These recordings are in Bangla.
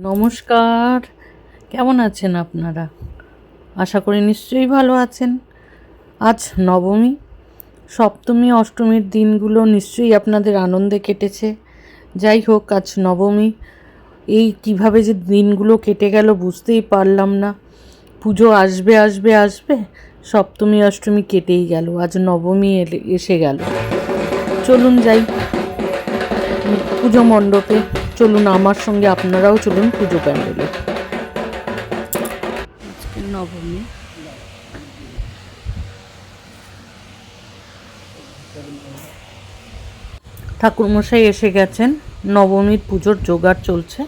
নমস্কার, কেমন আছেন আপনারা? আশা করি নিশ্চয়ই ভালো আছেন। আজ নবমী, সপ্তমী অষ্টমীর দিনগুলো নিশ্চয়ই আপনাদের আনন্দে কেটেছে। যাই হোক, আজ নবমী, এই কিভাবে যে দিনগুলো কেটে গেল বুঝতেই পারলাম না। পুজো আসবে আসবে আসবে, সপ্তমী অষ্টমী কেটেই গেল, আজ নবমী এসে গেল। চলুন যাই পুজো মণ্ডপে, চলুন আমার সঙ্গে আপনারাও চলুন পুজো প্যান্ডেলে। আজকে নবমী, ঠাকুরমশাই এসে গেছেন, নবমীর পুজোর জোগাড় চলছে।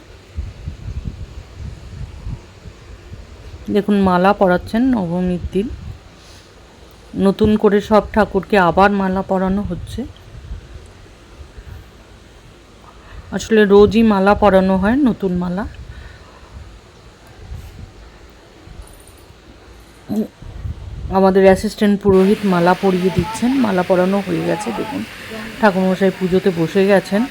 দেখুন মালা পরাচ্ছেন নবমীর দিন, নতুন করে সব ঠাকুরকে আবার মালা পরানো হচ্ছে। আসলে রোজই মালা পরানো হয়, নতুন মালা। আমাদের অ্যাসিস্ট্যান্ট পুরোহিত মালা পরিয়ে দিচ্ছেন, মালা পরানো হয়ে গেছে। দেখুন ঠাকুরমশাই পুজোতে বসে গেছেন।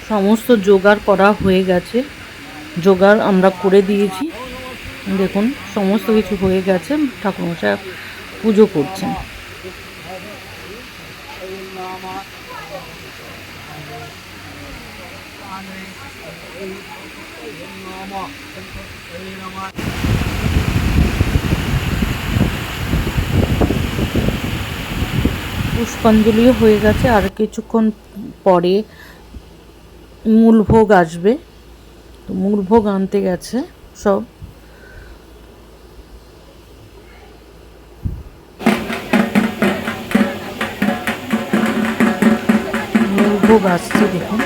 সমস্ত জোগাড় করা হয়ে গেছে, জোগাড় আমরা করে দিয়েছি। দেখুন সমস্ত কিছু হয়ে গেছে, ঠাকুরমশাই পুজো করছেন। পুষ্পাঞ্জলিও হয়ে গেছে, আর কিছুক্ষণ পরে মূলভোগ আসবে, তো মূলভোগ আনতে গেছে সব। মূলভোগ আসছে দেখুন।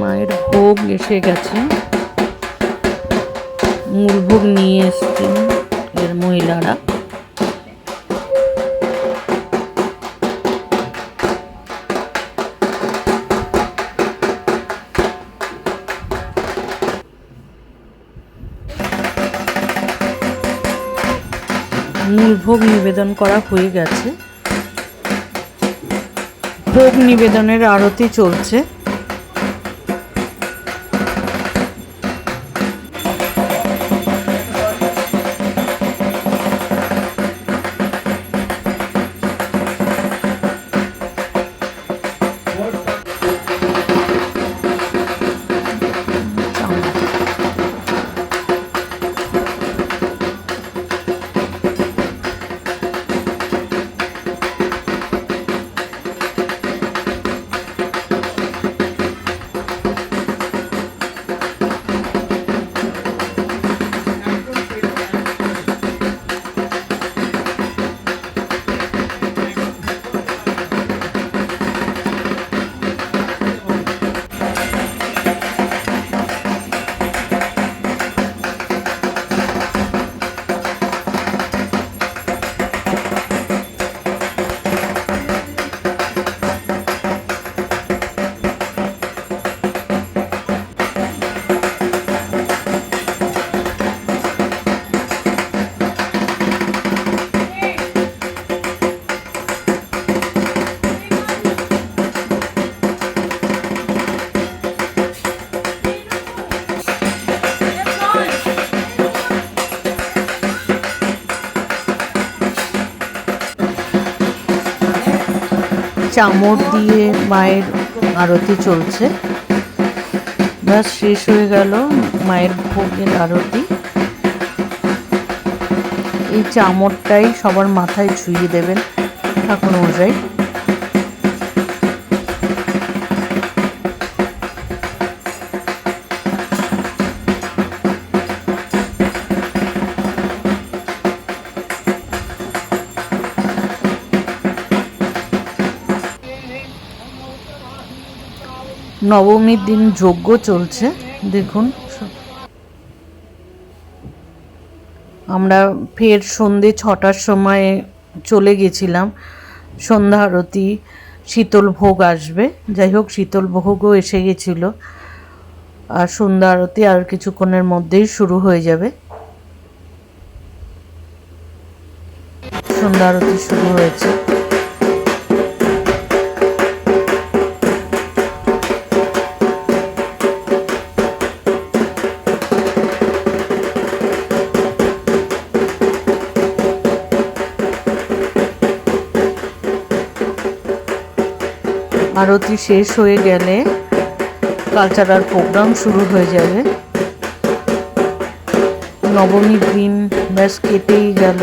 মায়ের ভোগ এসে গেছে, মূলভোগ নিয়ে এসছেন এর মহিলারা। মূলভোগ নিবেদন করা হয়ে গেছে, ভোগ নিবেদনের আরতি চলছে। চামর দিয়ে মায়ের আরতি চলছে, ব্যাস শেষ হয়ে গেল মায়ের ভোগের আরতি। এই চামরটাই সবার মাথায় ছুঁয়ে দেবেন ঠাকুরমশাই। নবমীর দিন যজ্ঞ চলছে দেখুন। আমরা ফের সন্ধে 6টার সময় চলে গেছিলাম। সন্ধ্যা আরতি, শীতল ভোগ আসবে, যাই হোক শীতল ভোগও এসে গেছিলো। আর সন্ধ্যা আরতি আর কিছুক্ষণের মধ্যেই শুরু হয়ে যাবে। সন্ধ্যা আরতি শুরু হয়েছে। আরতি শেষ হয়ে গেলে কালচারাল প্রোগ্রাম শুরু হয়ে যাবে। নবমীর দিন ব্যাস কেটেই গেল।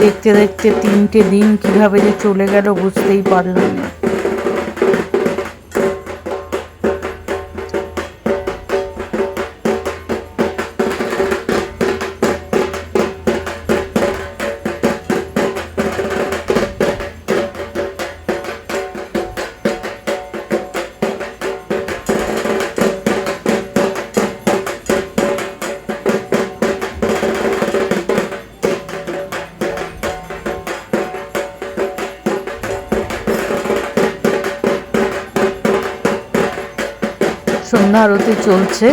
দেখতে দেখতে 3টে দিন কীভাবে যে চলে গেল বুঝতেই পারলাম না। সন্ধ্যা আরতি চলছে।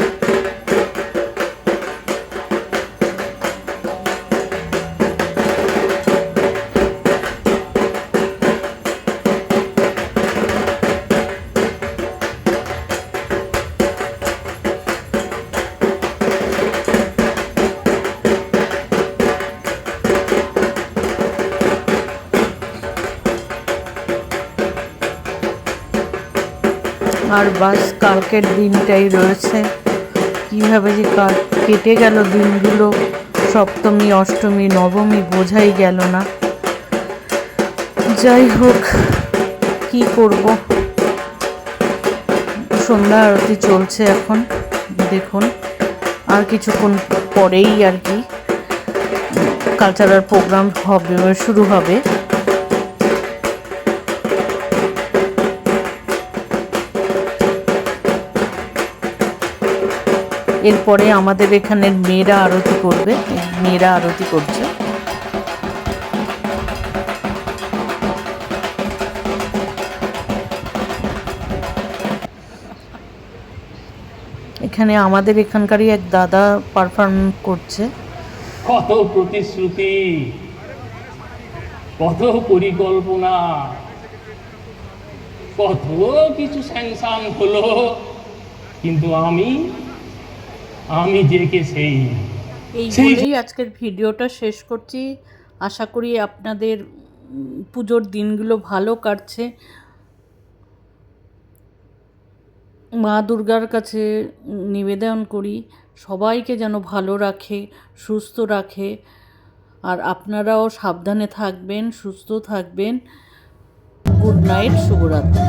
আর বাস কালকের দিনটাই রয়েছে। কীভাবে যে কেটে গেল দিনগুলো, সপ্তমী, অষ্টমী, নবমী বোঝাই গেল না। যাই হোক, কি করব। সন্ধ্যা আরতি চলছে এখন দেখুন। আর কিছুক্ষণ পরেই আর কি কালচারাল প্রোগ্রাম হবে, শুরু হবে। এরপরে আমাদের এখানের মেয়েরা আরতি করবে, মেয়েরা আরতি করছে। এখানে আমাদের এখানকারই এক দাদা পারফর্ম করছে। কত প্রতিশ্রুতি, কত পরিকল্পনা, কত কিছু স্যাংশন হলো, কিন্তু আমি যে সেই বলেই আজকের ভিডিওটা শেষ করছি। আশা করি আপনাদের পুজোর দিনগুলো ভালো কাটছে। মা দুর্গার কাছে নিবেদন করি সবাইকে যেন ভালো রাখে, সুস্থ রাখে। আর আপনারাও সাবধানে থাকবেন, সুস্থ থাকবেন। গুড নাইট, শুভরাত্রি।